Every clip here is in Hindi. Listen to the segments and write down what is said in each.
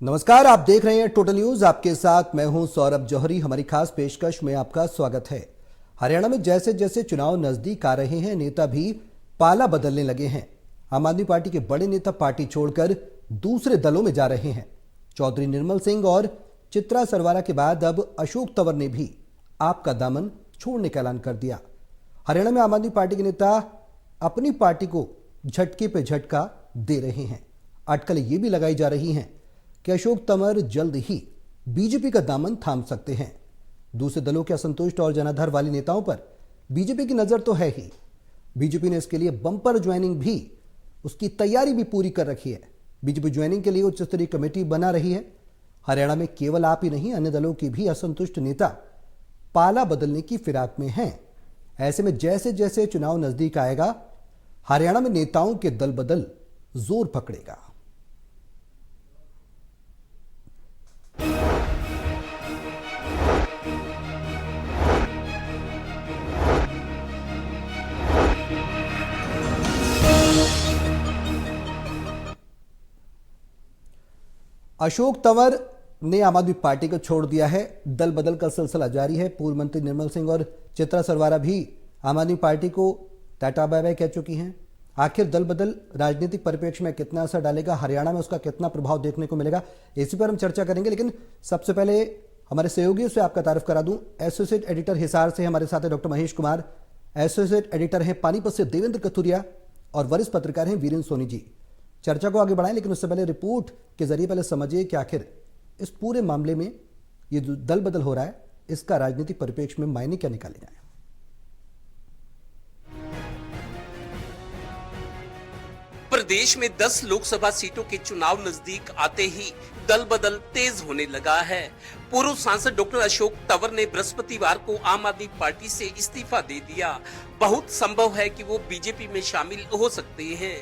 नमस्कार, आप देख रहे हैं टोटल न्यूज। आपके साथ मैं हूं सौरभ जौहरी। हमारी खास पेशकश में आपका स्वागत है। हरियाणा में जैसे जैसे चुनाव नजदीक आ रहे हैं, नेता भी पाला बदलने लगे हैं। आम आदमी पार्टी के बड़े नेता पार्टी छोड़कर दूसरे दलों में जा रहे हैं। चौधरी निर्मल सिंह और चित्रा सरवारा के बाद अब अशोक तंवर ने भी आपका दामन छोड़ने का ऐलान कर दिया। हरियाणा में आम आदमी पार्टी के नेता अपनी पार्टी को झटके पे झटका दे रहे हैं। अटकल ये भी लगाई जा रही है कि अशोक तंवर जल्द ही बीजेपी का दामन थाम सकते हैं। दूसरे दलों के असंतुष्ट और जनाधार वाले नेताओं पर बीजेपी की नजर तो है ही। बीजेपी ने इसके लिए बंपर ज्वाइनिंग भी, उसकी तैयारी भी पूरी कर रखी है। बीजेपी ज्वाइनिंग के लिए उच्च स्तरीय कमेटी बना रही है। हरियाणा में केवल आप ही नहीं, अन्य दलों के भी असंतुष्ट नेता पाला बदलने की फिराक में हैं। ऐसे में जैसे जैसे चुनाव नजदीक आएगा, हरियाणा में नेताओं के दल बदल जोर पकड़ेगा। अशोक तंवर ने आम आदमी पार्टी को छोड़ दिया है। दल बदल का सिलसिला जारी है। पूर्व मंत्री निर्मल सिंह और चित्रा सरवारा भी आम आदमी पार्टी को टाटा बाय बाय कह चुकी हैं। आखिर दल बदल राजनीतिक परिप्रेक्ष्य में कितना असर डालेगा, हरियाणा में उसका कितना प्रभाव देखने को मिलेगा, इसी पर हम चर्चा करेंगे। लेकिन सबसे पहले हमारे सहयोगियों से आपका तारीफ करा दूं। एसोसिएट एडिटर हिसार से हमारे साथ है doctor Mahesh Kumar, associate editor हैं पानीपत से देवेंद्र कथुरिया और वरिष्ठ पत्रकार हैं वीरेंद्र सोनी जी। चर्चा को आगे बढ़ाएं, लेकिन उससे पहले रिपोर्ट के जरिए पहले समझिए कि आखिर इस पूरे मामले में ये जो दल बदल हो रहा है, इसका राजनीतिक परिप्रेक्ष्य में मायने क्या निकाले जाए। प्रदेश में 10 लोकसभा सीटों के चुनाव नजदीक आते ही दल बदल तेज होने लगा है। पूर्व सांसद डॉक्टर अशोक तंवर ने बृहस्पतिवार को आम आदमी पार्टी से इस्तीफा दे दिया। बहुत संभव है कि वो बीजेपी में शामिल हो सकते हैं।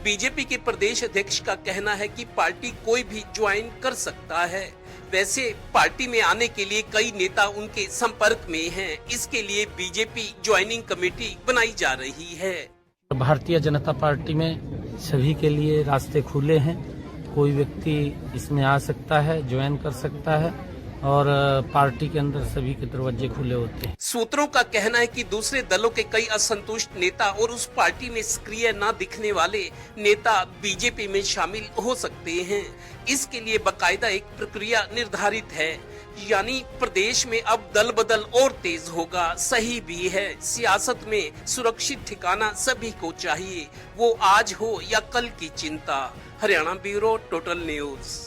बीजेपी के प्रदेश अध्यक्ष का कहना है कि पार्टी कोई भी ज्वाइन कर सकता है। वैसे पार्टी में आने के लिए कई नेता उनके संपर्क में हैं। इसके लिए बीजेपी ज्वाइनिंग कमेटी बनाई जा रही है। भारतीय जनता पार्टी में सभी के लिए रास्ते खुले हैं। कोई व्यक्ति इसमें आ सकता है, ज्वाइन कर सकता है और पार्टी के अंदर सभी के दरवाजे खुले होते हैं। सूत्रों का कहना है कि दूसरे दलों के कई असंतुष्ट नेता और उस पार्टी में सक्रिय न दिखने वाले नेता बीजेपी में शामिल हो सकते हैं। इसके लिए बकायदा एक प्रक्रिया निर्धारित है, यानी प्रदेश में अब दल बदल और तेज होगा। सही भी है, सियासत में सुरक्षित ठिकाना सभी को चाहिए, वो आज हो या कल की चिंता। Haryana bureau total news.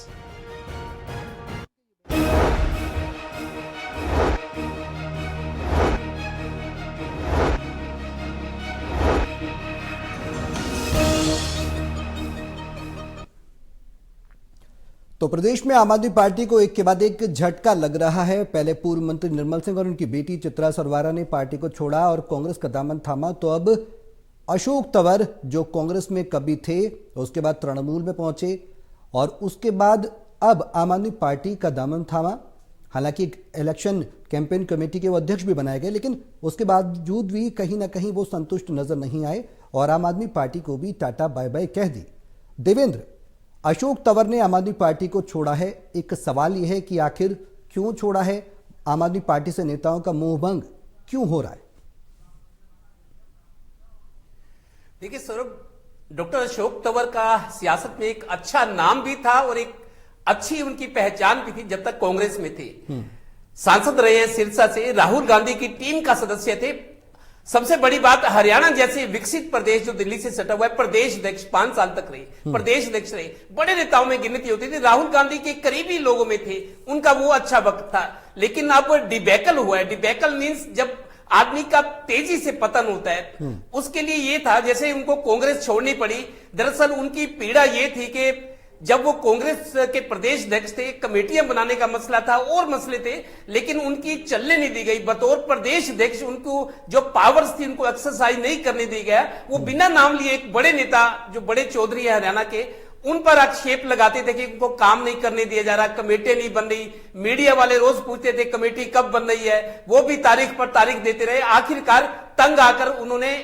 तो प्रदेश में आम आदमी पार्टी को एक के बाद एक झटका लग रहा है। पहले पूर्व मंत्री निर्मल सिंह और उनकी बेटी चित्रा सरवारा ने पार्टी को छोड़ा और कांग्रेस का दामन थामा, तो अब अशोक तंवर जो कांग्रेस में कभी थे, उसके बाद तृणमूल में पहुंचे और उसके बाद अब आम आदमी पार्टी का दामन थामा। हालांकि इलेक्शन कैंपेन कमेटी के वो अध्यक्ष भी बनाए गए, लेकिन उसके बावजूद भी कहीं ना कहीं वो संतुष्ट नजर नहीं आए और आम आदमी पार्टी को भी टाटा बाय बाय कह दी। देवेंद्र, अशोक तंवर ने आम आदमी पार्टी को छोड़ा है। एक सवाल यह है कि आखिर क्यों छोड़ा है? आम आदमी पार्टी से नेताओं का मोहभंग क्यों हो रहा है? देखिए सौरभ, डॉक्टर अशोक तंवर का सियासत में एक अच्छा नाम भी था और एक अच्छी उनकी पहचान भी थी जब तक कांग्रेस में थे। सांसद रहे हैं सिरसा से, राहुल गांधी की टीम का सदस्य थे। सबसे बड़ी बात, हरियाणा जैसे विकसित प्रदेश जो दिल्ली से सटा हुआ है, प्रदेश अध्यक्ष 5 साल तक रहे, प्रदेश अध्यक्ष रहे। बड़े नेताओं में गिनती होती थी, राहुल गांधी के करीबी लोगों में थे, उनका वो अच्छा वक्त था। लेकिन अब डिबेकल हुआ है। डिबेकल मीन्स जब आदमी का तेजी से पतन होता है। उसके लिए ये था जैसे उनको कांग्रेस छोड़नी पड़ी। दरअसल उनकी पीड़ा ये थी कि जब वो कांग्रेस के प्रदेश अध्यक्ष थे, कमेटियां बनाने का मसला था और मसले थे, लेकिन उनकी चलने नहीं दी गई। बतौर प्रदेश अध्यक्ष उनको जो पावर्स थी उनको एक्सरसाइज नहीं करने दी गया। वो बिना नाम लिए एक बड़े नेता जो बड़े चौधरी है हरियाणा के, उन पर आक्षेप लगाते थे कि उनको काम नहीं करने दिया जा रहा, कमेटी नहीं बन रही। मीडिया वाले रोज पूछते थे कमेटी कब बन रही है, वो भी तारीख पर तारीख देते रहे। आखिरकार तंग आकर उन्होंने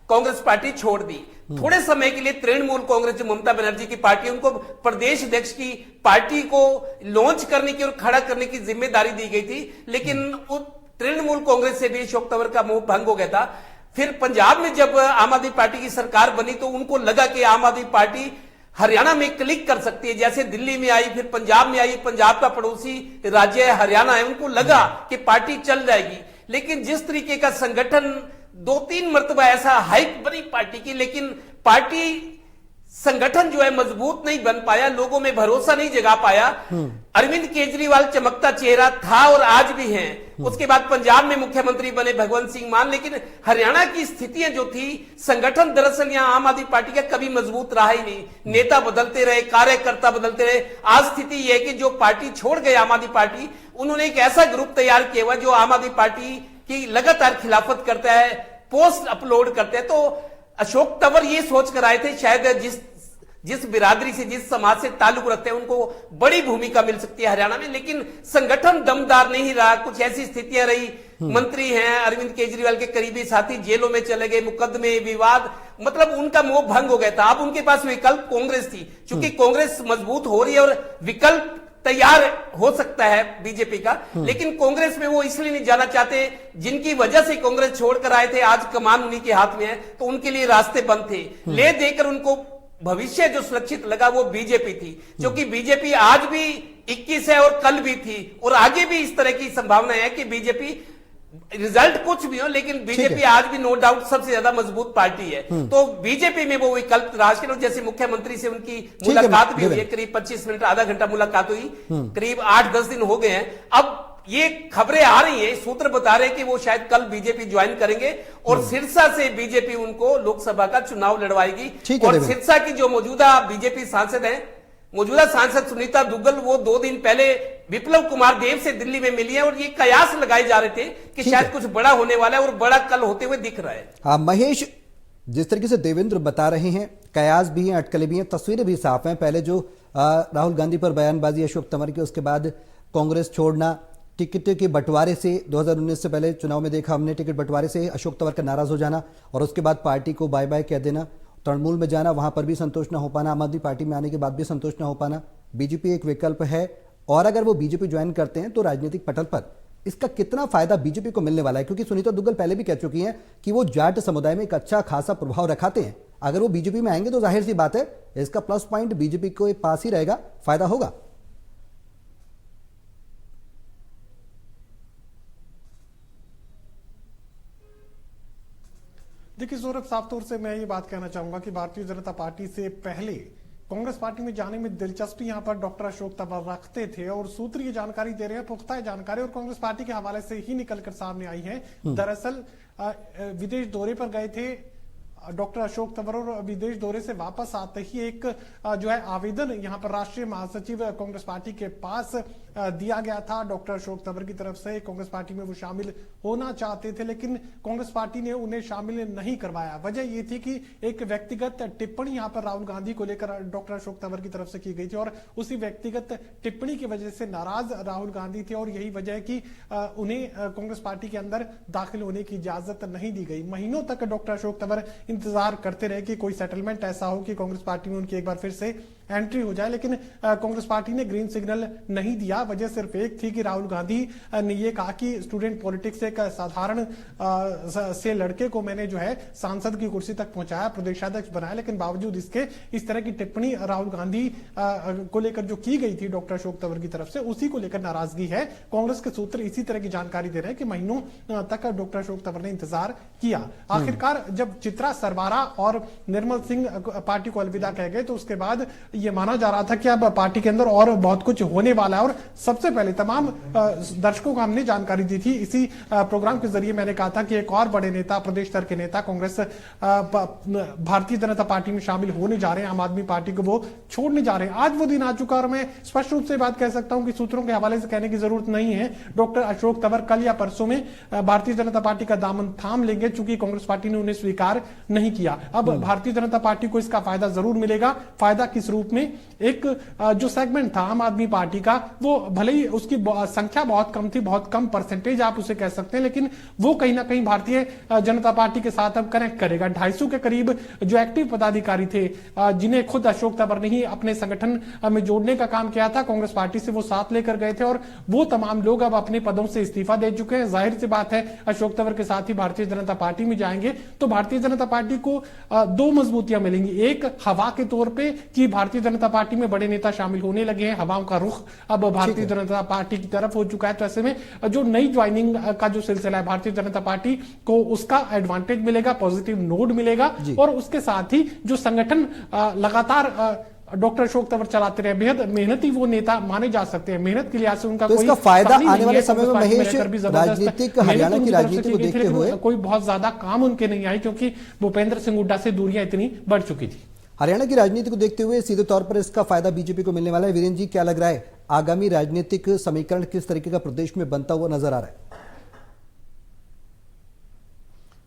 कांग्रेस पार्टी छोड़ दी। थोड़े समय के लिए तृणमूल कांग्रेस जो ममता बनर्जी की पार्टी, उनको प्रदेश अध्यक्ष की पार्टी को लॉन्च करने की और खड़ा करने की जिम्मेदारी दी गई थी, लेकिन तृणमूल कांग्रेस से भी अशोक तंवर का मोह भंग हो गया था। फिर पंजाब में जब आम आदमी पार्टी की सरकार बनी तो उनको लगा कि आम आदमी पार्टी हरियाणा में क्लिक कर सकती है, जैसे दिल्ली में आई, फिर पंजाब में आई, पंजाब का पड़ोसी राज्य है हरियाणा है, उनको लगा कि पार्टी चल जाएगी। लेकिन जिस तरीके का संगठन 2-3 मरतबा ऐसा हाइक बनी पार्टी की, लेकिन पार्टी संगठन जो है मजबूत नहीं बन पाया, लोगों में भरोसा नहीं जगा पाया। अरविंद केजरीवाल चमकता चेहरा था और आज भी है। उसके बाद पंजाब में मुख्यमंत्री बने भगवंत सिंह मान, लेकिन हरियाणा की स्थितियां जो थी, संगठन दरअसल यहां आम आदमी पार्टी का कभी मजबूत रहा ही नहीं। नेता बदलते रहे, कार्यकर्ता बदलते रहे। आज स्थिति यह है कि जो पार्टी छोड़ गए आम आदमी पार्टी, उन्होंने एक ऐसा ग्रुप तैयार किया हुआ जो आम आदमी पार्टी की लगातार खिलाफत करता है, पोस्ट अपलोड करते हैं। तो अशोक तंवर ये सोच कर आए थे शायद जिस बिरादरी से, जिस समाज से ताल्लुक रखते हैं, उनको बड़ी भूमिका मिल सकती है हरियाणा में, लेकिन संगठन दमदार नहीं रहा। कुछ ऐसी स्थितियां रही, मंत्री हैं अरविंद केजरीवाल के करीबी साथी जेलों में चले गए, मुकदमे, विवाद, मतलब उनका मोह भंग हो गया था। अब उनके पास विकल्प कांग्रेस थी, क्योंकि कांग्रेस मजबूत हो रही है और विकल्प तैयार हो सकता है बीजेपी का, लेकिन कांग्रेस में वो इसलिए नहीं जाना चाहते, जिनकी वजह से कांग्रेस छोड़कर आए थे, आज कमान उन्हीं के हाथ में है, तो उनके लिए रास्ते बंद थे। ले देकर उनको भविष्य जो सुरक्षित लगा वो बीजेपी थी, क्योंकि बीजेपी आज भी 21 है और कल भी थी, और आगे भी इस तरह की संभावना है कि बीजेपी, रिजल्ट कुछ भी हो, लेकिन बीजेपी आज भी नो डाउट सबसे ज्यादा मजबूत पार्टी है। तो बीजेपी में वो विकल्प तलाश कर, जैसे मुख्यमंत्री से उनकी मुलाकात भी हुई है, करीब 25 मिनट, आधा घंटा मुलाकात हुई, करीब 8-10 दिन हो गए हैं। अब ये खबरें आ रही हैं, सूत्र बता रहे हैं कि वो शायद कल बीजेपी ज्वाइन करेंगे और सिरसा से बीजेपी उनको लोकसभा का चुनाव लड़वाएगी। और सिरसा की जो मौजूदा बीजेपी सांसद हैं, मौजूदा सांसद सुनीता दुग्गल, वो 2 दिन पहले विप्लव कुमार देव से दिल्ली में मिली है और ये कयास लगाए जा रहे थे कि शायद कुछ बड़ा होने वाला है, और बड़ा कल होते हुए दिख रहा है। हाँ महेश, जिस तरीके से देवेंद्र बता रहे हैं, कयास भी हैं, अटकलें भी हैं, तस्वीरें भी साफ हैं। पहले जो राहुल गांधी पर बयानबाजी अशोक तंवर की, उसके बाद कांग्रेस छोड़ना, टिकट के बंटवारे से 2019 से पहले चुनाव में देखा हमने, टिकट बंटवारे से अशोक तंवर का नाराज हो जाना, और उसके बाद पार्टी को बाय बाय कह देना, तृणमूल में जाना, वहां पर भी संतोष न हो पाना, आम आदमी पार्टी में आने के बाद भी संतोष न हो पाना। बीजेपी एक विकल्प है, और अगर वो बीजेपी ज्वाइन करते हैं तो राजनीतिक पटल पर इसका कितना फायदा बीजेपी को मिलने वाला है? क्योंकि सुनीता दुग्गल पहले भी कह चुकी हैं कि वो जाट समुदाय में एक अच्छा खासा प्रभाव रखाते हैं। अगर वो बीजेपी में आएंगे तो जाहिर सी बात है इसका प्लस पॉइंट बीजेपी को पास ही रहेगा, फायदा होगा। देखिए सौरभ, साफ तौर से मैं ये बात कहना चाहूंगा कि भारतीय जनता पार्टी से पहले कांग्रेस पार्टी में जाने में दिलचस्पी यहां पर डॉक्टर अशोक तंवर रखते थे, और सूत्र ये जानकारी दे रहे हैं, पुख्ता जानकारी और कांग्रेस पार्टी के हवाले से ही निकलकर सामने आई है। दरअसल विदेश दौरे पर गए थे डॉक्टर अशोक तंवर, और विदेश दौरे से वापस आते ही एक जो है आवेदन यहां पर राष्ट्रीय महासचिव कांग्रेस पार्टी के पास दिया गया था डॉक्टर अशोक तंवर की तरफ से। कांग्रेस पार्टी में वो शामिल होना चाहते थे, लेकिन कांग्रेस पार्टी ने उन्हें शामिल नहीं करवाया। वजह ये थी कि एक व्यक्तिगत टिप्पणी यहां पर राहुल गांधी को लेकर डॉक्टर अशोक तंवर की तरफ से की गई थी, और उसी व्यक्तिगत टिप्पणी की वजह से नाराज राहुल गांधी थे, और यही वजह है कि उन्हें कांग्रेस पार्टी के अंदर दाखिल होने की इजाजत नहीं दी गई। महीनों तक डॉक्टर अशोक तंवर इंतजार करते रहे कि कोई सेटलमेंट ऐसा हो कि कांग्रेस पार्टी में उनकी एक बार फिर से एंट्री हो जाए, लेकिन कांग्रेस पार्टी ने ग्रीन सिग्नल नहीं दिया। वजह सिर्फ एक थी कि राहुल गांधी ने यह कहा कि स्टूडेंट पॉलिटिक्स से एक साधारण से लड़के को मैंने जो है सांसद की कुर्सी तक पहुंचाया, प्रदेशाध्यक्ष बनाया, लेकिन बावजूद इसके इस तरह की टिप्पणी राहुल गांधी को लेकर जो की गई थी डॉक्टर अशोक तंवर की तरफ से, उसी को लेकर नाराजगी है। कांग्रेस के सूत्र इसी तरह की जानकारी दे रहे हैं कि महीनों तक डॉक्टर अशोक तंवर ने इंतजार किया। आखिरकार जब चित्रा सरवारा और निर्मल सिंह पार्टी को अलविदा कह गए, तो उसके बाद ये माना जा रहा था कि अब पार्टी के अंदर और बहुत कुछ होने वाला है। और सबसे पहले तमाम दर्शकों को हमने जानकारी दी थी, इसी प्रोग्राम के जरिए मैंने कहा था कि एक और बड़े नेता, प्रदेश स्तर के नेता कांग्रेस भारतीय जनता पार्टी में शामिल होने जा रहे हैं, आम आदमी पार्टी को वो छोड़ने जा रहे हैं। आज वो दिन आ चुका, और मैं स्पष्ट रूप से बात कह सकता हूं कि सूत्रों के हवाले से कहने की जरूरत नहीं है, डॉक्टर अशोक तंवर कल या परसों में भारतीय जनता पार्टी का दामन थाम लेंगे, चूंकि कांग्रेस पार्टी ने उन्हें स्वीकार नहीं किया। अब भारतीय जनता पार्टी को इसका फायदा जरूर मिलेगा। फायदा किस रूप रूप में एक जो सेगमेंट था आम आदमी पार्टी का, वो भले ही उसकी संख्या बहुत कम थी, बहुत कम परसेंटेज आप उसे कह सकते हैं, लेकिन वो कहीं ना कहीं भारतीय जनता पार्टी के साथ अब कनेक्ट करेगा। 250 के करीब जो एक्टिव पदाधिकारी थे, जिन्हें खुद अशोक तंवर ने ही अपने संगठन में जोड़ने का काम किया था, कांग्रेस पार्टी से वो साथ लेकर गए थे और वो तमाम लोग अब अपने पदों से इस्तीफा दे चुके हैं। जाहिर सी बात है अशोक तंवर के साथ ही भारतीय जनता पार्टी में जाएंगे तो भारतीय जनता पार्टी को दो मजबूतियां मिलेंगी। एक हवा के तौर पे कि भारतीय जनता पार्टी में बड़े नेता शामिल होने लगे हैं, हवाओं का रुख अब भारतीय जनता पार्टी की तरफ हो चुका है। तो ऐसे में जो नई ज्वाइनिंग का जो सिलसिला है भारतीय जनता पार्टी को, उसका एडवांटेज मिलेगा, पॉजिटिव नोड मिलेगा और उसके साथ ही जो संगठन लगातार डॉक्टर अशोक तंवर चलाते रहे, बेहद मेहनती वो नेता माने जा सकते हैं। मेहनत के लिहाज से उनका तो कोई इसका फायदा कमी आने नहीं वाले है। समय में महेश राजनीतिक हरियाणा की राजनीति को देखते हुए कोई बहुत ज्यादा काम उनके नहीं आए क्योंकि भूपेंद्र सिंह हुड्डा से दूरियां इतनी बढ़ चुकी थी। हरियाणा की राजनीति को देखते हुए सीधे तौर पर इसका फायदा बीजेपी को मिलने वाला है। वीरेंद्र जी, क्या लग रहा है आगामी राजनीतिक समीकरण किस तरीके का प्रदेश में बनता हुआ नजर आ रहा है?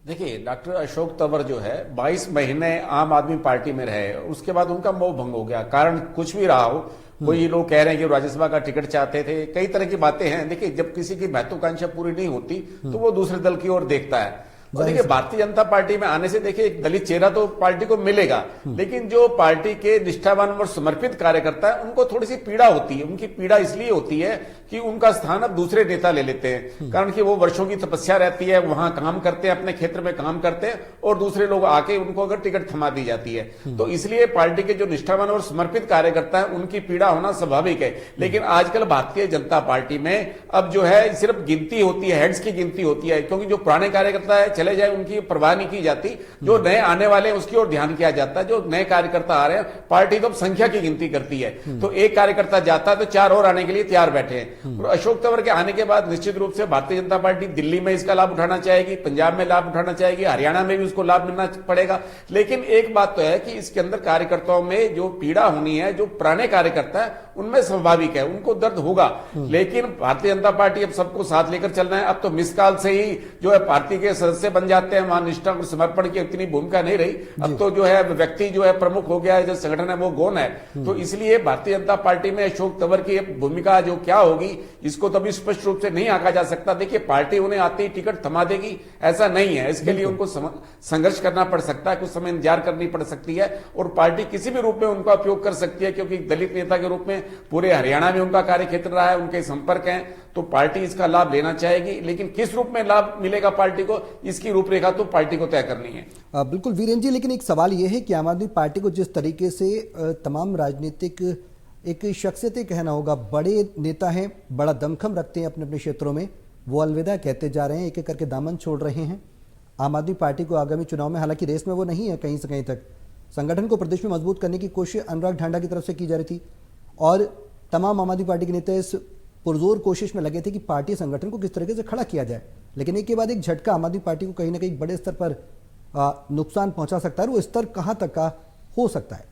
देखिए, डॉक्टर अशोक तंवर जो है 22 महीने आम आदमी पार्टी में रहे, उसके बाद उनका मोह भंग हो गया। कारण कुछ भी रहा हो, कोई लोग कह रहे हैं कि राज्यसभा का टिकट चाहते थे, कई तरह की बातें हैं। देखिए, जब किसी की महत्वाकांक्षा पूरी नहीं होती तो वो दूसरे दल की ओर देखता है। और देखिए, भारतीय जनता पार्टी में आने से देखिए एक दलित चेहरा तो पार्टी को मिलेगा, लेकिन जो पार्टी के निष्ठावान और समर्पित कार्यकर्ता है उनको थोड़ी सी पीड़ा होती है। उनकी पीड़ा इसलिए होती है कि उनका स्थान अब दूसरे नेता ले लेते हैं, कारण कि वो वर्षों की तपस्या रहती है, वहां काम करते हैं, अपने क्षेत्र में काम करते हैं और दूसरे लोग आके उनको अगर टिकट थमा दी जाती है तो इसलिए पार्टी के जो निष्ठावान और समर्पित कार्यकर्ता है उनकी पीड़ा होना स्वाभाविक है। लेकिन आजकल भारतीय जनता पार्टी में अब जो है सिर्फ गिनती होती है, हेड्स की गिनती होती है, क्योंकि जो पुराने कार्यकर्ता है चले जाए उनकी परवाह नहीं की जाती, जो नए आने वाले हैं उसकी ओर ध्यान किया जाता है। जो नए कार्यकर्ता आ रहे हैं, पार्टी तो संख्या की गिनती करती है, तो एक कार्यकर्ता जाता है तो 4 और आने के लिए तैयार बैठे हैं। और अशोक तंवर के आने के बाद निश्चित रूप से भारतीय जनता पार्टी दिल्ली में इसका लाभ उठाना चाहेगी, पंजाब में लाभ उठाना चाहेगी, हरियाणा में भी उसको लाभ मिलना पड़ेगा। लेकिन एक बात तो है कि इसके अंदर कार्यकर्ताओं में जो पीड़ा होनी है, जो पुराने कार्यकर्ता है उनमें स्वाभाविक है, उनको दर्द होगा। लेकिन भारतीय जनता पार्टी अब सबको साथ लेकर चलना है। अब तो मिस कॉल से ही जो है पार्टी के सदस्य बन जाते हैं, वहां निष्ठा और समर्पण की इतनी भूमिका नहीं रही। अब तो जो है व्यक्ति जो है प्रमुख हो गया है, जो संगठन है वो गौण है। तो इसलिए भारतीय जनता पार्टी में अशोक तंवर की भूमिका जो क्या होगी इसको तभी स्पष्ट रूप से नहीं आंका जा सकता। देखिए, पार्टी उन्हें आते ही टिकट थमा देगी ऐसा नहीं है, इसके लिए उनको संघर्ष करना पड़ सकता है, कुछ समय इंतजार करनी पड़ सकती है और पार्टी किसी भी रूप में उनका उपयोग कर सकती है, क्योंकि दलित नेता के रूप में पूरे हरियाणा में उनका कार्य क्षेत्र रहा है, उनके संपर्क हैं, तो पार्टी इसका लाभ लेना चाहेगी। लेकिन किस रूप में लाभ मिलेगा पार्टी को, इसकी रूपरेखा तो पार्टी को तय करनी है। बिल्कुल वीरेंद्र जी, लेकिन एक सवाल यह है कि आम आदमी पार्टी को जिस तरीके से तमाम राजनीतिक एक शख्सियतें कहना होगा, बड़े नेता हैं, बड़ा दमखम रखते हैं अपने अपने क्षेत्रों में, वो अलविदा कहते जा रहे हैं, एक एक करके दामन छोड़ रहे हैं आम आदमी पार्टी को आगामी चुनाव में। हालांकि रेस में वो नहीं है कहीं से कहीं तक। संगठन को प्रदेश में मजबूत करने की कोशिश अनुराग ढांडा की तरफ से की जा रही थी और तमाम आम आदमी पार्टी के नेता इस पुरजोर कोशिश में लगे थे कि पार्टी संगठन को किस तरीके से खड़ा किया जाए। लेकिन एक के बाद एक झटका आम आदमी पार्टी को कहीं ना कहीं बड़े स्तर पर नुकसान पहुंचा सकता है। वो स्तर कहां तक का हो सकता है?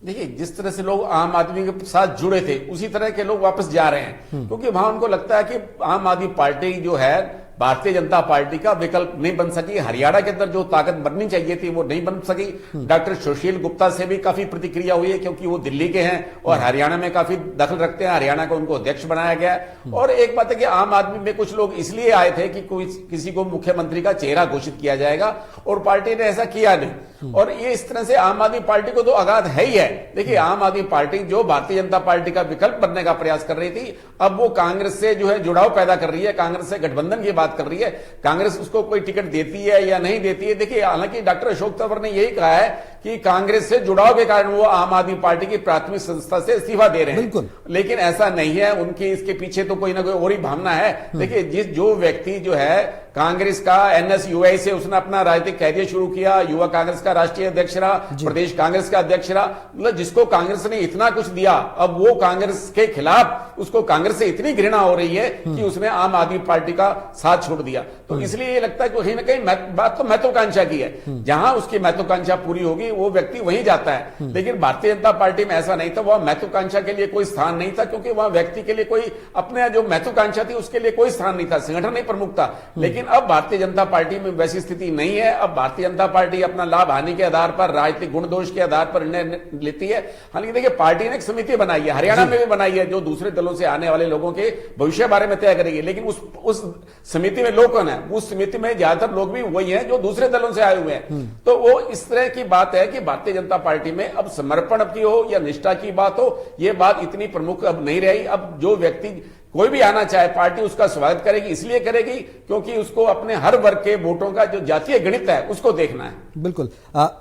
देखिए, जिस तरह से लोग आम आदमी के साथ जुड़े थे उसी तरह के लोग वापस जा रहे हैं, क्योंकि वहां उनको लगता है कि आम आदमी पार्टी जो है भारतीय जनता पार्टी का विकल्प नहीं बन सकी। हरियाणा के अंदर जो ताकत बननी चाहिए थी वो नहीं बन सकी। डॉक्टर सुशील गुप्ता से भी काफी प्रतिक्रिया हुई है, क्योंकि वो दिल्ली के हैं और हरियाणा में काफी दखल रखते हैं। हरियाणा को उनको अध्यक्ष बनाया गया है। और एक बात है कि आम आदमी में कुछ लोग इसलिए आए थे कि कोई किसी को मुख्यमंत्री का चेहरा घोषित किया जाएगा, और पार्टी ने ऐसा किया नहीं। और ये इस तरह से आम आदमी पार्टी को तो आघात है ही है। देखिए, आम आदमी पार्टी जो भारतीय जनता पार्टी का विकल्प बनने का प्रयास कर रही थी, अब वो कांग्रेस से जो है जुड़ाव पैदा कर रही है, कांग्रेस से गठबंधन की बात कर रही है। कांग्रेस उसको कोई टिकट देती है या नहीं देती है। देखिए, हालांकि डॉक्टर अशोक तंवर ने यही कहा है कि कांग्रेस से जुड़ाव के कारण वो आम आदमी पार्टी की प्राथमिक संस्था से इस्तीफा दे रहे हैं, लेकिन ऐसा नहीं है। उनकी इसके पीछे तो कोई ना कोई और ही भावना है। देखिए, जो व्यक्ति जो है कांग्रेस का NSUI से उसने अपना राजनीतिक कैरियर शुरू किया, युवा कांग्रेस का राष्ट्रीय अध्यक्ष रहा, प्रदेश कांग्रेस का अध्यक्ष रहा, मतलब जिसको कांग्रेस ने इतना कुछ दिया, अब वो कांग्रेस के खिलाफ उसको कांग्रेस से इतनी घृणा हो रही है कि उसने आम आदमी पार्टी का साथ छोड़ दिया। तो इसलिए ये लगता है कि कहीं ना कहीं बात तो महत्वाकांक्षा की है, जहां उसकी महत्वाकांक्षा पूरी होगी वो व्यक्ति वहीं जाता है। लेकिन भारतीय जनता पार्टी में ऐसा नहीं था, वह महत्वाकांक्षा के लिए कोई स्थान नहीं था, क्योंकि वह व्यक्ति के लिए कोई अपने जो महत्वाकांक्षा थी उसके लिए कोई स्थान नहीं था, संगठन नहीं प्रमुख था। लेकिन अब भारतीय जनता पार्टी में वैसी स्थिति नहीं है। अब भारतीय जनता पार्टी अपना लाभ हानि के आधार पर, राजनीतिक गुण दोष के आधार पर निर्णय लेती है। हालांकि देखिए, पार्टी ने एक समिति बनाई है, हरियाणा में भी बनाई है, जो दूसरे दलों से आने वाले लोगों के भविष्य बारे में तय करेगी। लेकिन उस समिति में लोग कौन है? उस समिति में ज्यादातर लोग भी वही हैं जो दूसरे दलों से आए हुए हैं। तो वो इस तरह की बात है कि भारतीय जनता पार्टी में अब समर्पण की हो या निष्ठा की बात हो, यह बात इतनी प्रमुख अब नहीं रही। अब जो व्यक्ति कोई भी आना चाहे, पार्टी उसका स्वागत करेगी, इसलिए करेगी क्योंकि उसको अपने हर वर्ग के वोटों का जो जातीय गणित है उसको देखना है। बिल्कुल।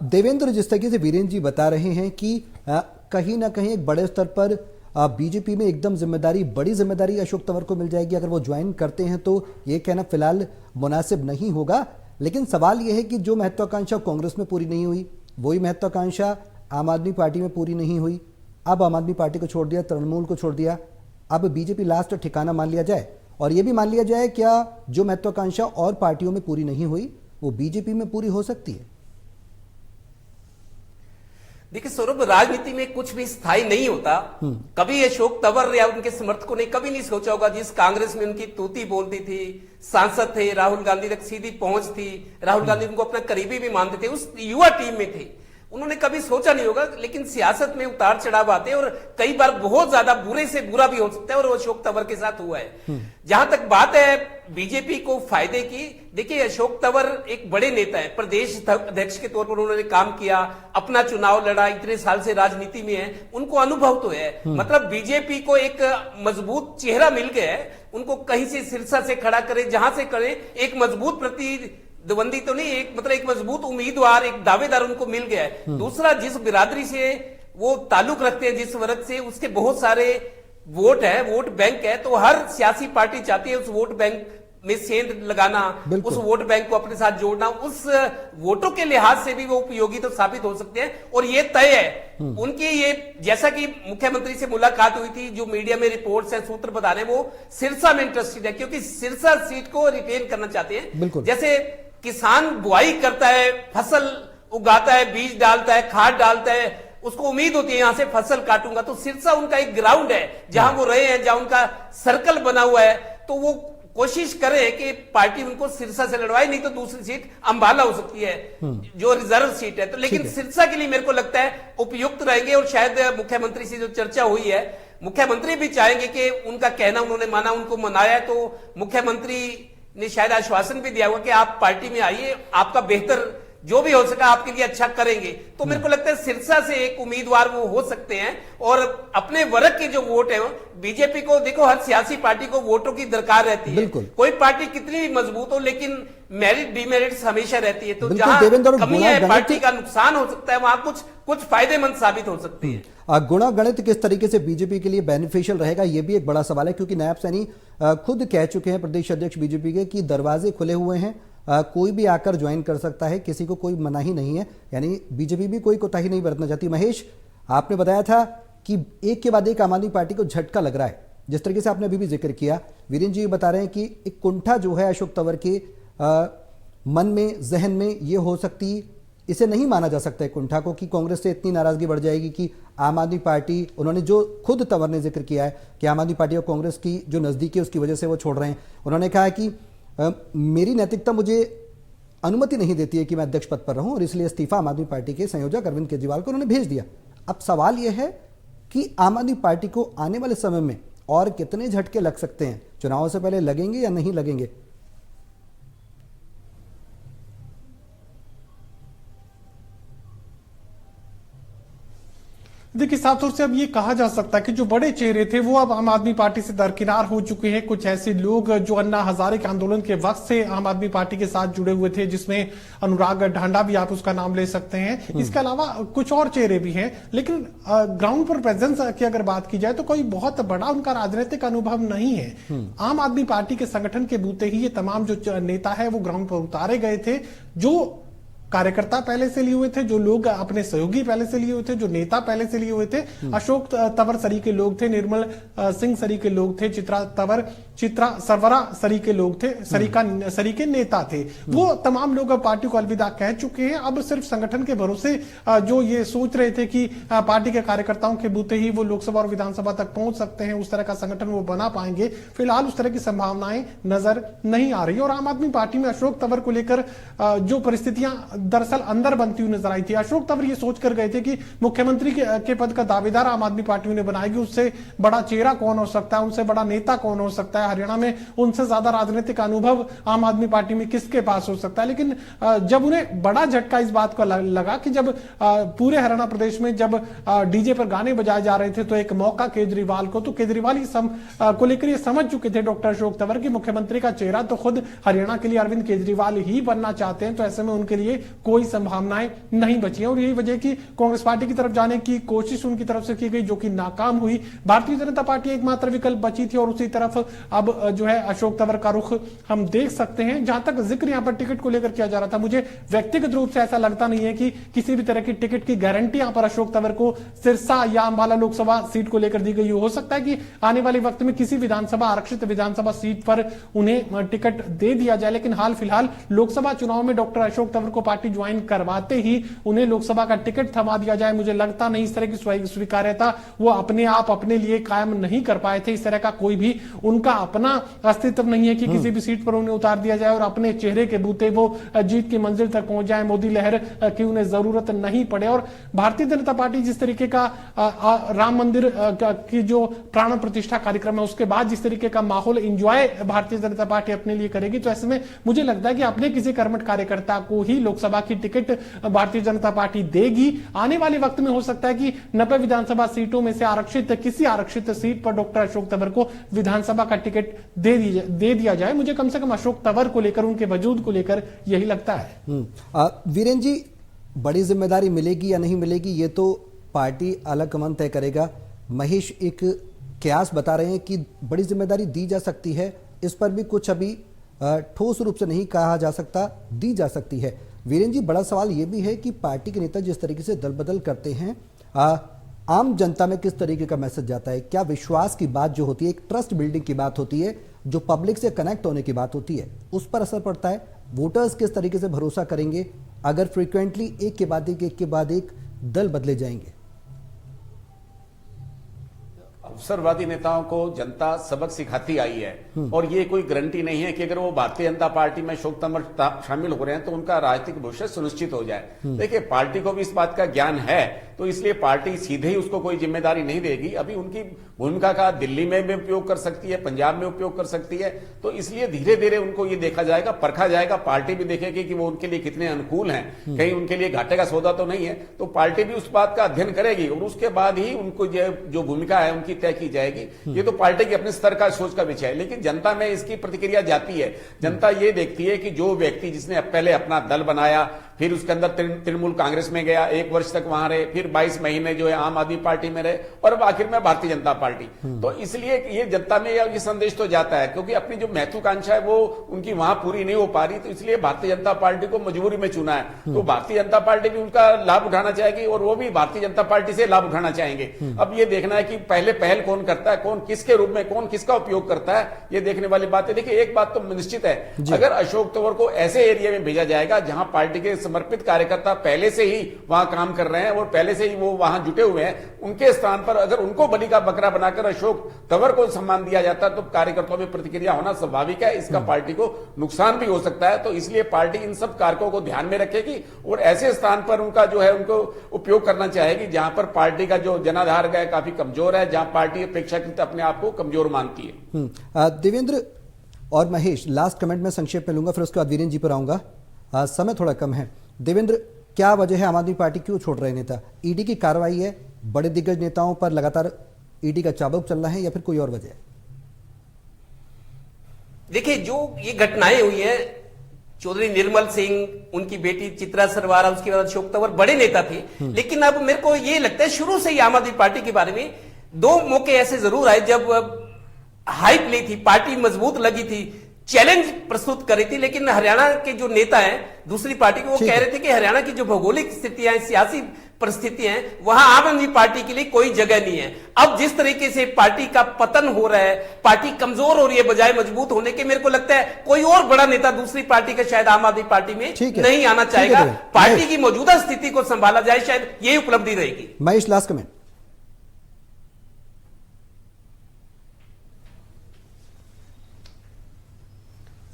देवेंद्र, जिस तरीके से वीरेंद्र जी बता रहे हैं कि कहीं ना कहीं एक बड़े स्तर पर बीजेपी में एकदम बड़ी जिम्मेदारी अशोक तंवर को मिल जाएगी अगर वो ज्वाइन करते हैं, तो ये कहना फिलहाल मुनासिब नहीं होगा। लेकिन सवाल यह है कि जो महत्वाकांक्षा कांग्रेस में पूरी नहीं हुई, वही महत्वाकांक्षा आम आदमी पार्टी में पूरी नहीं हुई। अब आम आदमी पार्टी को छोड़ दिया, तृणमूल को छोड़ दिया, अब बीजेपी लास्ट ठिकाना मान लिया जाए और यह भी मान लिया जाए क्या जो महत्वाकांक्षा और पार्टियों में पूरी नहीं हुई वो बीजेपी में पूरी हो सकती है? देखिए सौरभ, राजनीति में कुछ भी स्थायी नहीं होता। कभी अशोक तंवर या उनके समर्थकों ने कभी नहीं सोचा होगा, जिस कांग्रेस में उनकी तूती बोलती थी, सांसद थे, राहुल गांधी तक सीधी पहुंच थी, राहुल गांधी उनको अपना करीबी भी मानते थे, उस युवा टीम में थे, उन्होंने कभी सोचा नहीं होगा। लेकिन सियासत में उतार चढ़ाव आते हैं और कई बार बहुत ज्यादा बुरे से बुरा भी हो सकता है, और वो अशोक तंवर के साथ हुआ है। जहां तक बात है बीजेपी को फायदे की, देखिए अशोक तंवर एक बड़े नेता है, प्रदेश अध्यक्ष के तौर पर उन्होंने काम किया, अपना चुनाव लड़ा, इतने साल से राजनीति में है, उनको अनुभव तो है। मतलब बीजेपी को एक मजबूत चेहरा मिल गया है, उनको कहीं से सिरसा से खड़ा करे, जहां से करे, एक मजबूत प्रतिद्वंदी तो नहीं, एक मजबूत उम्मीदवार, एक दावेदार उनको मिल गया है। दूसरा, जिस बिरादरी से वो ताल्लुक रखते हैं, जिस वर्ग से, उसके बहुत सारे वोट है, वोट बैंक है, तो हर सियासी पार्टी चाहती है उस वोट बैंक में सेंध लगाना, उस वोट बैंक को अपने साथ जोड़ना, उस वोटों के लिहाज से भी वो उपयोगी तो साबित हो सकते हैं। और ये तय है उनकी, ये जैसा कि मुख्यमंत्री से मुलाकात हुई थी, जो मीडिया में रिपोर्ट्स हैं, सूत्र बता रहे हैं, वो सिरसा में इंटरेस्टेड है, क्योंकि सिरसा सीट को रिटेन करना चाहते हैं। जैसे किसान बुआई करता है, फसल उगाता है, बीज डालता है, खाद डालता है, उसको उम्मीद होती है यहां से फसल काटूंगा, तो सिरसा उनका एक ग्राउंड है जहां वो रहे हैं, जहां उनका सर्कल बना हुआ है, तो वो कोशिश करे कि पार्टी उनको सिरसा से लड़वाए, नहीं तो दूसरी सीट अंबाला हो सकती है जो रिजर्व सीट है। तो लेकिन सिरसा के लिए मेरे को लगता है उपयुक्त रहेंगे, और शायद मुख्यमंत्री से जो चर्चा हुई है, मुख्यमंत्री भी चाहेंगे कि उनका कहना उन्होंने माना, उनको मनाया, तो मुख्यमंत्री ने शायद आश्वासन भी दिया होगा कि आप पार्टी में आइए, आपका बेहतर जो भी हो सका आपके लिए अच्छा करेंगे। तो मेरे को लगता है सिरसा से एक उम्मीदवार वो हो सकते हैं, और अपने वर्ग के जो वोट है, बीजेपी को देखो, हर सियासी पार्टी को वोटों की दरकार रहती है। कोई पार्टी कितनी भी मजबूत हो, लेकिन मेरिट डिमेरिट्स हमेशा रहती है, तो जहां कमी है, पार्टी का नुकसान हो सकता है, वहां कुछ फायदेमंद साबित हो सकती है। गुणा गणित किस तरीके से बीजेपी के लिए बेनिफिशियल रहेगा, यह भी एक बड़ा सवाल है, क्योंकि नायब सैनी खुद कह चुके हैं, प्रदेश अध्यक्ष बीजेपी के, कि दरवाजे खुले हुए हैं, कोई भी आकर ज्वाइन कर सकता है, किसी को कोई मनाही नहीं है, यानी बीजेपी भी कोई कोताही नहीं बरतना चाहती। महेश, आपने बताया था कि एक के बाद एक आम आदमी पार्टी को झटका लग रहा है, जिस तरीके से आपने अभी भी जिक्र किया। वीरेंद्र जी बता रहे हैं कि एक कुंठा जो है अशोक तंवर के मन में, जहन में, ये हो सकती, इसे नहीं माना जा सकता है कुंठा को, कि कांग्रेस से इतनी नाराजगी बढ़ जाएगी कि आम आदमी पार्टी, उन्होंने जो खुद तंवर ने जिक्र किया है कि आम आदमी पार्टी और कांग्रेस की जो नजदीकी है उसकी वजह से वो छोड़ रहे हैं। उन्होंने कहा कि मेरी नैतिकता मुझे अनुमति नहीं देती है कि मैं अध्यक्ष पद पर रहूं, और इसलिए इस्तीफा आम आदमी पार्टी के संयोजक अरविंद केजरीवाल को उन्होंने भेज दिया। अब सवाल यह है कि आम आदमी पार्टी को आने वाले समय में और कितने झटके लग सकते हैं, चुनाव से पहले लगेंगे या नहीं लगेंगे? देखिए, साफ तौर से अब ये कहा जा सकता है कि जो बड़े चेहरे थे वो अब आम आदमी पार्टी से दरकिनार हो चुके हैं। कुछ ऐसे लोग जो अन्ना हजारे के आंदोलन के वक्त से आम आदमी पार्टी के साथ जुड़े हुए थे, जिसमें अनुराग ढांडा भी आप उसका नाम ले सकते हैं, इसके अलावा कुछ और चेहरे भी हैं। लेकिन ग्राउंड पर प्रेजेंस की अगर बात की जाए तो कोई बहुत बड़ा उनका राजनीतिक अनुभव नहीं है। आम आदमी पार्टी के संगठन के बूते ही ये तमाम जो नेता है वो ग्राउंड पर उतारे गए थे। जो कार्यकर्ता पहले से लिए हुए थे, जो लोग अपने सहयोगी पहले से लिए हुए थे, जो नेता पहले से लिए हुए थे, अशोक तंवर सरी के लोग थे, निर्मल सिंह सरी के लोग थे, चित्रा तंवर चित्रा सरवरा सरी के लोग थे, सरी के नेता थे, वो तमाम लोग अब पार्टी को अलविदा कह चुके हैं। अब सिर्फ संगठन के भरोसे जो ये सोच रहे थे कि पार्टी के कार्यकर्ताओं के बूते ही वो लोकसभा और विधानसभा तक पहुंच सकते हैं, उस तरह का संगठन वो बना पाएंगे, फिलहाल उस तरह की संभावनाएं नजर नहीं आ रही। और आम आदमी पार्टी में अशोक तंवर को लेकर जो परिस्थितियां दरअसल अंदर बनती हुई नजर आई थी, अशोक तंवर ये सोच कर गए थे कि मुख्यमंत्री के पद का दावेदार आम आदमी पार्टी उन्हें बनाएगी, उससे बड़ा चेहरा कौन हो सकता है, उनसे बड़ा नेता कौन हो सकता है, हरियाणा में उनसे ज्यादा राजनीतिक अनुभव आम आदमी पार्टी में किसके पास हो सकता है। लेकिन जब उन्हें बड़ा झटका इस बात का लगा कि जब पूरे हरियाणा प्रदेश में जब डीजे पर गाने बजाए जा रहे थे तो एक मौका केजरीवाल को, तो केजरीवाल ही को लेकर ये समझ चुके थे डॉक्टर अशोक तंवर की मुख्यमंत्री का चेहरा तो खुद हरियाणा के लिए अरविंद केजरीवाल ही बनना चाहते हैं, तो ऐसे में उनके लिए कोई संभावनाएं नहीं बची हैं। और यही वजह की कांग्रेस पार्टी की तरफ जाने की कोशिश उनकी तरफ से की गई, जो कि नाकाम हुई। भारतीय जनता पार्टी एकमात्र विकल्प बची थी और उसी तरफ अब जो है अशोक तंवर का रुख हम देख सकते हैं। जहां तक जिक्र यहां पर टिकट को लेकर किया जा रहा था, मुझे व्यक्तिगत रूप से ऐसा लगता नहीं है कि किसी भी तरह की टिकट की गारंटी यहां पर अशोक तंवर को सिरसा या अंबाला लोकसभा सीट को लेकर दी गई हो सकता है कि आने वाले वक्त में किसी विधानसभा आरक्षित विधानसभा सीट पर उन्हें टिकट दे दिया जाए, लेकिन हाल फिलहाल लोकसभा चुनाव में डॉक्टर अशोक तंवर को पार्टी ज्वाइन करवाते ही उन्हें लोकसभा का टिकट थमा दिया जाए। मुझे लगता नहीं इस तरह की स्वीकार्यता वो अपने आप अपने लिए कायम नहीं कर पाए थे। इस तरह का कोई भी उनका अपना अस्तित्व नहीं है कि किसी भी सीट पर उन्हें उतार दिया जाए और अपने चेहरे के बूते वो जीत की मंजिल तक पहुंच जाए, मोदी लहर की उन्हें जरूरत नहीं पड़े। और भारतीय जनता पार्टी जिस तरीके का राम मंदिर की जो प्राण प्रतिष्ठा कार्यक्रम है उसके बाद जिस तरीके का माहौल एंजॉय भारतीय जनता पार्टी अपने लिए करेगी, तो ऐसे में मुझे लगता है कि अपने किसी कर्मठ कार्यकर्ता को ही लोकसभा की टिकट भारतीय जनता पार्टी देगी। आने वाले वक्त में हो सकता है कि 90 विधानसभा सीटों में से किसी आरक्षित सीट पर डॉक्टर अशोक तंवर को विधानसभा का टिकट दे दिया जाए। मुझे कम से कम अशोक तंवर को लेकर, उनके वजूद को लेकर यही लगता है। वीरेन जी, बड़ी जिम्मेदारी मिलेगी या नहीं मिलेगी ये तो पार्टी अलग मन तय करेगा। महेश एक कयास बता रहे हैं कि बड़ी जिम्मेदारी दी जा सकती है, इस पर भी कुछ अभी ठोस रूप से नहीं कहा जा सकता, दी जा सकती है। वीरेन जी, बड़ा सवाल यह भी है कि पार्टी के नेता जिस तरीके से दल बदल करते हैं, आम जनता में किस तरीके का मैसेज जाता है? क्या विश्वास की बात जो होती है, एक ट्रस्ट बिल्डिंग की बात होती है, जो पब्लिक से कनेक्ट होने की बात होती है, उस पर असर पड़ता है? वोटर्स किस तरीके से भरोसा करेंगे अगर फ्रीक्वेंटली एक के बाद एक दल बदले जाएंगे? अवसरवादी नेताओं को जनता सबक सिखाती आई है और ये कोई गारंटी नहीं है कि अगर वो भारतीय जनता पार्टी में अशोक तंवर शामिल हो रहे हैं तो उनका राजनीतिक भविष्य सुनिश्चित हो जाए। देखिए, पार्टी को भी इस बात का ज्ञान है, तो इसलिए पार्टी सीधे ही उसको कोई जिम्मेदारी नहीं देगी। अभी उनकी भूमिका का दिल्ली में भी उपयोग कर सकती है, पंजाब में उपयोग कर सकती है, तो इसलिए धीरे धीरे उनको ये देखा जाएगा, परखा जाएगा। पार्टी भी देखेगी कि वो उनके लिए कितने अनुकूल हैं, कहीं उनके लिए घाटे का सौदा तो नहीं है, तो पार्टी भी उस बात का अध्ययन करेगी और उसके बाद ही उनको जो भूमिका है उनकी तय की जाएगी। ये तो पार्टी के अपने स्तर का सोच का विषय है, लेकिन जनता में इसकी प्रतिक्रिया जाती है। जनता ये देखती है कि जो व्यक्ति जिसने पहले अपना दल बनाया, फिर उसके अंदर तृणमूल कांग्रेस में गया, 1 वर्ष तक वहां रहे, फिर 22 महीने जो है आम आदमी पार्टी में रहे और अब आखिर में भारतीय जनता पार्टी, तो इसलिए ये जनता में ये संदेश तो जाता है, क्योंकि अपनी जो महत्वाकांक्षा है वो उनकी वहां पूरी नहीं हो पा रही, तो इसलिए भारतीय जनता पार्टी को मजबूरी में चुना है। तो भारतीय जनता पार्टी भी उनका लाभ उठाना चाहेगी और वो भी भारतीय जनता पार्टी से लाभ उठाना चाहेंगे। अब ये देखना है कि पहले पहल कौन करता है, कौन किसके रूप में, कौन किसका उपयोग करता है, ये देखने वाली बात है। देखिए, एक बात तो निश्चित है, अगर अशोक तंवर को ऐसे एरिया में भेजा जाएगा जहां पार्टी के समर्पित कार्यकर्ता पहले से ही वहां काम कर रहे हैं और पहले से ही वो वहां जुटे हुए हैं, उनके स्थान पर अगर उनको बलि का बकरा बनाकर अशोक तंवर को सम्मान दिया जाता है तो कार्यकर्ताओं में प्रतिक्रिया होना स्वाभाविक है। इसका पार्टी को नुकसान भी हो सकता है, तो इसलिए पार्टी इन सब कारकों को ध्यान में रखेगी और ऐसे स्थान पर उनका जो है उनको उपयोग करना चाहेगी जहां पर पार्टी का जो जनाधार है काफी कमजोर है, जहां पार्टी अपेक्षाकृत अपने आप को कमजोर मानती है। देवेंद्र और महेश, लास्ट कमेंट में संक्षेप में लूंगा, फिर उसके बाद वीरेन जी पर आऊंगा, समय थोड़ा कम है। देवेंद्र, क्या वजह है आम आदमी पार्टी क्यों छोड़ रहे नेता? ईडी की कार्रवाई है, बड़े दिग्गज नेताओं पर लगातार ईडी का चाबुक चल रहा है, या फिर कोई और वजह है? देखिए, जो ये घटनाएं हुई है, चौधरी निर्मल सिंह, उनकी बेटी चित्रा सरवारा, उसके बाद अशोक तंवर बड़े नेता थे, लेकिन अब मेरे को ये लगता है शुरू से ही आम आदमी पार्टी के बारे में 2 मौके ऐसे जरूर आए जब हाइप ली थी, पार्टी मजबूत लगी थी, चैलेंज प्रस्तुत कर रही थी, लेकिन हरियाणा के जो नेता हैं दूसरी पार्टी को वो कह रहे थे कि हरियाणा की जो भौगोलिक स्थितियां, सियासी परिस्थिति है, वहां आम आदमी पार्टी के लिए कोई जगह नहीं है। अब जिस तरीके से पार्टी का पतन हो रहा है, पार्टी कमजोर हो रही है बजाय मजबूत होने के, मेरे को लगता है कोई और बड़ा नेता दूसरी पार्टी का शायद आम आदमी पार्टी में नहीं आना चाहेगा। पार्टी की मौजूदा स्थिति को संभाला जाए, शायद यही उपलब्धि रहेगी। Mahesh, last comment.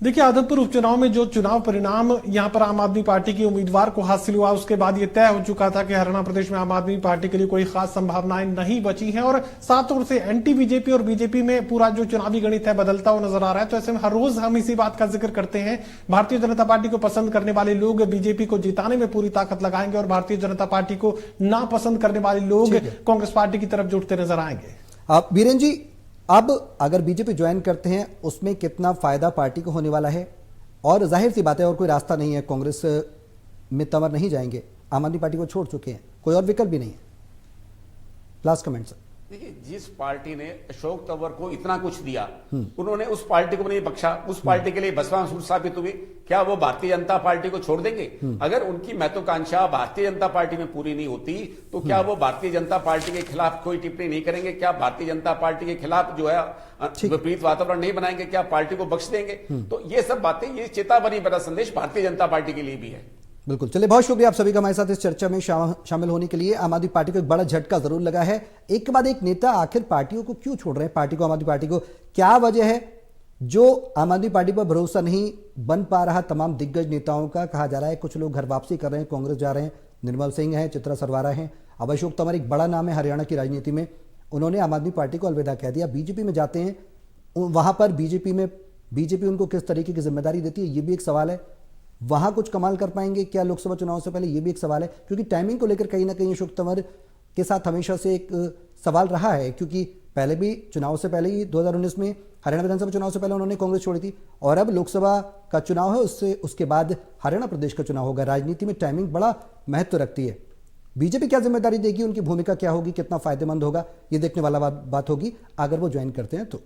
देखिए, आदमपुर उपचुनाव में जो चुनाव परिणाम यहां पर आम आदमी पार्टी के उम्मीदवार को हासिल हुआ, उसके बाद यह तय हो चुका था कि हरियाणा प्रदेश में आम आदमी पार्टी के लिए कोई खास संभावनाएं नहीं बची हैं और साफ तौर से एंटी बीजेपी और बीजेपी में पूरा जो चुनावी गणित है बदलता हुआ नजर आ रहा है। तो ऐसे में हर रोज हम इसी बात का जिक्र करते हैं, भारतीय जनता पार्टी को पसंद करने वाले लोग बीजेपी को जिताने में पूरी ताकत लगाएंगे और भारतीय जनता पार्टी को नापसंद करने वाले लोग कांग्रेस पार्टी की तरफ जुटते नजर आएंगे। आप बीरेन जी, अब अगर बीजेपी ज्वाइन करते हैं उसमें कितना फायदा पार्टी को होने वाला है? और जाहिर सी बात है, और कोई रास्ता नहीं है, कांग्रेस में तंवर नहीं जाएंगे, आम आदमी पार्टी को छोड़ चुके हैं, कोई और विकल्प भी नहीं है। Last comment sir. देखिए, जिस पार्टी ने अशोक तंवर को इतना कुछ दिया, उन्होंने उस पार्टी को नहीं बख्शा, उस पार्टी के लिए बसपा साबित हुई। क्या वो भारतीय जनता पार्टी को छोड़ देंगे? अगर उनकी महत्वाकांक्षा भारतीय जनता पार्टी में पूरी नहीं होती तो क्या वो भारतीय जनता पार्टी के खिलाफ कोई टिप्पणी नहीं करेंगे? क्या भारतीय जनता पार्टी के खिलाफ जो है विपरीत वातावरण नहीं बनाएंगे? क्या पार्टी को बख्श देंगे? तो ये सब बातें, ये चेतावनी भरा संदेश भारतीय जनता पार्टी के लिए भी है। बिल्कुल। चलिए, बहुत शुक्रिया आप सभी का हमारे साथ इस चर्चा में शामिल होने के लिए। आम आदमी पार्टी को एक बड़ा झटका जरूर लगा है। एक के बाद एक नेता आखिर पार्टियों को क्यों छोड़ रहे हैं, पार्टी को, आम आदमी पार्टी को? क्या वजह है जो आम आदमी पार्टी पर भरोसा नहीं बन पा रहा तमाम दिग्गज नेताओं का? कहा जा रहा है कुछ लोग घर वापसी कर रहे हैं, कांग्रेस जा रहे हैं, निर्मल सिंह है, चित्रा सरवारा है, अब अशोक तंवर एक बड़ा नाम है हरियाणा की राजनीति में, उन्होंने आम आदमी पार्टी को अलविदा कह दिया, बीजेपी में जाते हैं। वहां पर बीजेपी उनको किस तरीके की जिम्मेदारी देती है, ये भी एक सवाल है। वहां कुछ कमाल कर पाएंगे क्या लोकसभा चुनाव से पहले, ये भी एक सवाल है। क्योंकि टाइमिंग को लेकर कहीं ना कहीं अशोक तंवर के साथ हमेशा से एक सवाल रहा है, क्योंकि पहले भी चुनाव से पहले ही 2019 में हरियाणा विधानसभा चुनाव से पहले उन्होंने कांग्रेस छोड़ी थी, और अब लोकसभा का चुनाव है, उसके बाद हरियाणा प्रदेश का चुनाव होगा। राजनीति में टाइमिंग बड़ा महत्व रखती है। बीजेपी क्या जिम्मेदारी देगी, उनकी भूमिका क्या होगी, कितना फायदेमंद होगा, ये देखने वाला बात होगी अगर वो ज्वाइन करते हैं तो।